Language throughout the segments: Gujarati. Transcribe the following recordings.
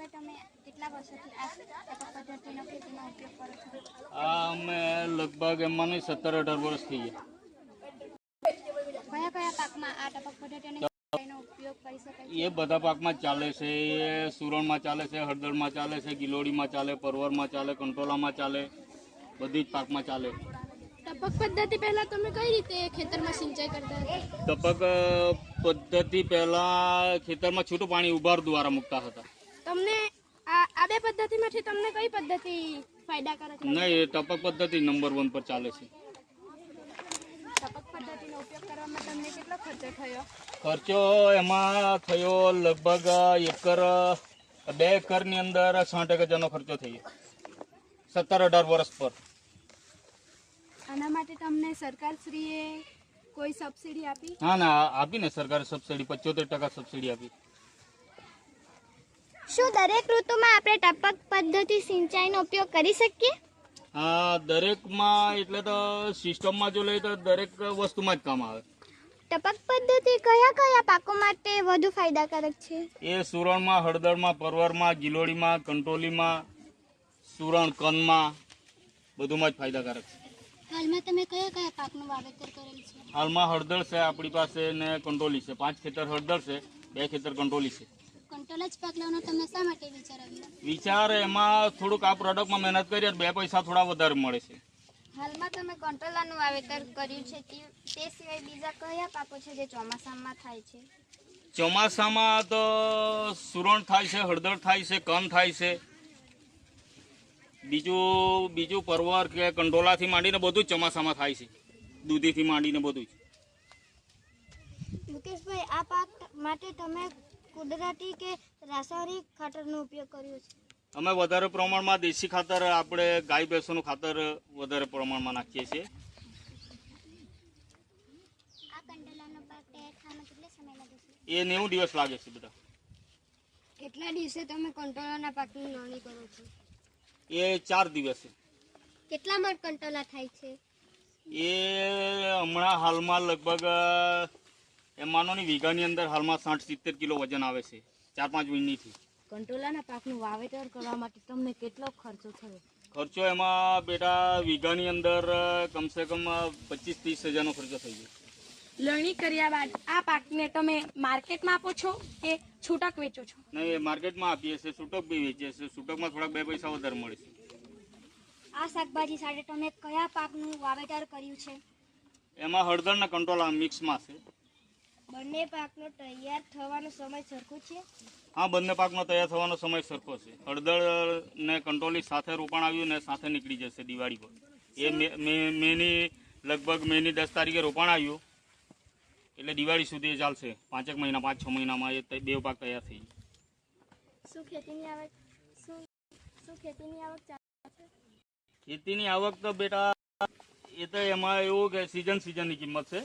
મુકેશભાઈ, તમે કેટલા વર્ષોથી આ ટપક પદ્ધતિનો ખેતીમાં ઉપયોગ કરો છો? અમે લગભગ એમાં 17-18 વર્ષ થઈ ગયા. કયા કયા પાકમાં આ ટપક પદ્ધતિનો ઉપયોગ કરી શકાય છે? એ બધા પાકમાં જ ચાલે છે. એ સુરણમાં ચાલે છે, હળદરમાં ચાલે છે, ગિલોડીમાં ચાલે, પરવરમાં ચાલે, કંટોલામાં ચાલે, બધી જ પાકમાં ચાલે. ટપક પદ્ધતિ પહેલા તમે કઈ રીતે ખેતરમાં સિંચાઈ કરતા હતા? ટપક પદ્ધતિ પહેલા ખેતરમાં છૂટું પાણી ઉભાર દ્વારા મૂકતા હતા. તમને આ બે પદ્ધતિમાંથી તમને કઈ પદ્ધતિ ફાયદાકારક લાગી? નહીં, એ ટપક પદ્ધતિ નંબર 1 પર ચાલે છે. ટપક પદ્ધતિનો ઉપયોગ કરવામાં તમને કેટલો ખર્ચો થયો? ખર્ચો એમાં થયો લગભગ 2 એકરની અંદર 60,000 ખર્ચો થયો 17-18 વર્ષ પર. આના માટે તમને સરકારશ્રીએ કોઈ સબસિડી આપી? ના, આપી ને સરકારે સબસિડી 75% સબસિડી આપી. શું દરેક ઋતુમાં આપણે ટપક પદ્ધતિ સિંચાઈનો ઉપયોગ કરી શકીએ? હા, દરેકમાં એટલે તો સિસ્ટમમાં જો લઈએ તો દરેક વસ્તુમાં જ કામ આવે. ટપક પદ્ધતિ કયા કયા પાકો માટે વધુ ફાયદાકારક છે? એ સુરણમાં, હળદરમાં, પરવરમાં, ગિલોડીમાં, કંટોલીમાં, સુરણ કનમાં બધુંમાં જ ફાયદાકારક છે. હાલમાં તમે કયા કયા પાકનું વાવેતર કરેલ છે? હાલમાં હળદર છે આપણી પાસે ને કંટોલી છે. 5 ખેતર હળદર છે, 2 ખેતર કંટોલી છે. કંટોલા જ પાક લેવાનો તમને શા માટે વિચાર આવ્યો? વિચાર એમાં થોડુંક આ પ્રોડક્ટમાં મહેનત કરીએ 2 પૈસા થોડા વધારે મળે છે. હાલમાં તમે કંટોલાનું વાવેતર કર્યું છે તે સિવાય બીજા કયા પાકો છે જે ચોમાસામાં થાય છે? ચોમાસામાં તો સુરણ થાય છે, હળદર થાય છે, કન થાય છે, બીજું પરવર કે કંટોલાથી માંડીને બધું જ ચોમાસામાં થાય છે. દૂધીથી માંડીને બધું જ. મુકેશભાઈ, આ પાક માટે તમે કુદરતી કે રાસાયણિક ખાતરનો ઉપયોગ કર્યો છે? અમે વધારે પ્રમાણમાં દેશી ખાતર, આપણે ગાય ભેંસોનું ખાતર વધારે પ્રમાણમાં નાખીએ છીએ. આ કંટોલાનો પાક તૈયાર થવામાં કેટલો સમય લાગે છે? એ 90 દિવસ લાગે છે બધા. કેટલા દિવસે તમે કંટોલાના પાકની નોંધણી કરો છો? એ 4 દિવસે. કેટલા મણ કંટોલા થાય છે? એ હમણાં હાલમાં લગભગ એમાંનો ની વીઘાની અંદર હાલમાં 60-70 કિલો વજન આવે છે 4-5 વીણીથી. કંટોલાના પાકનું વાવેતર કરવા માટે તમને કેટલો ખર્ચો થયો? ખર્ચો એમાં બેટા વીઘાની અંદર કમસે કમ 25-30 હજારનો ખર્ચો થઈ ગયો. લણણી કર્યા બાદ આ પાકને તમે માર્કેટમાં આપો છો કે છૂટક વેચો છો? નહીં, માર્કેટમાં આપીએ છીએ, છૂટક બી વેચીએ છીએ. છૂટકમાં થોડાક 2 પૈસા વધારે મળે છે. આ શાકભાજી સાથે તમે કયા પાકનું વાવેતર કર્યું છે? એમાં હળદર ને કંટોલા મિક્સમાં છે. બંને પાકનો તૈયાર થવાનો સમય સરખો છે? હા, બંને પાકનો તૈયાર થવાનો સમય સરખો છે. હળદર ને કંટોલી સાથે રોપાણ આવ્યું ને સાથે નીકળી જશે દિવાળી પર. એ લગભગ મેની 10 તારીખે રોપાણ આવ્યું એટલે દિવાળી સુધી ચાલશે. 5 મહિના 5-6 મહિનામાં એ 2 પાક તૈયાર થઈ જાય. શું ખેતીની આવક ચાલે છે? ખેતીની આવક તો બેટા એ તો એમાં એવું કે સિઝનની કિંમત છે.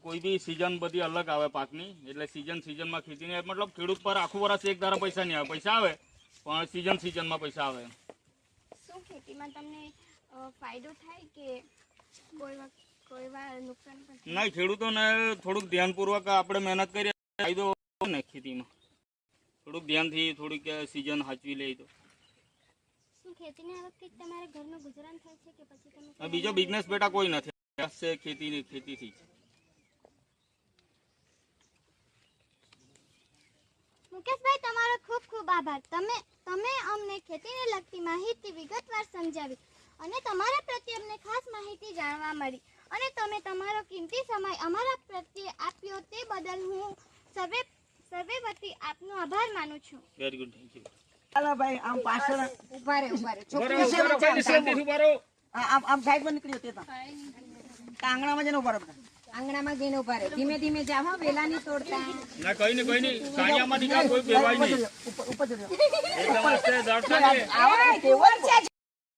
કોઈ બી સિઝન બધી અલગ આવે પાકની, એટલે સિઝનમાં ખેતીની મતલબ ખેડૂત પર આખું વર્ષ એક ધારા પૈસા નહીં આવે. પૈસા આવે પણ સિઝનમાં પૈસા આવે. શું ખેતીમાં તમને ફાયદો થાય કે કોઈ વાર નુકસાન પણ? નહીં, ખેડૂતોને થોડુંક ધ્યાનપૂર્વક આપણે મહેનત કરીએ ફાયદો ને ખેતીમાં. થોડુંક ધ્યાનથી થોડીક સિઝન સાચવી લે તો. શું ખેતીની આવકથી જ તમારે ઘરનું ગુજરાન થાય છે કે પછી તમે બીજો બિઝનેસ બેટા કોઈ નથી, ખેતીથી. મુકેશભાઈ, તમારો ખૂબ ખૂબ આભાર. તમે અમને ખેતીને લગતી માહિતી વિગતવાર સમજાવી અને તમારા પ્રત્યે અમને ખાસ માહિતી જાણવા મળી અને તમે તમારો કિંમતી સમય અમારા પ્રત્યે આપ્યો તે બદલ હું સર્વે વતી આપનો આભાર માનું છું. Very good, thank you. ચાલો ભાઈ, આમ પાછળ ઉભા રહે આમ સાઈડ માં નીકળ્યો તે આંગણામાં જઈને ઉભા રહો. આંગણામાં જઈને ઉભા રહે. ધીમે ધીમે જાવ, વેલા નહીં તોડતા. ના, કઈ નહીં, સાયામાંથી કોઈ બેવાય નહીં. ઉપર ચડ્યો. એકદમ આસ્તે,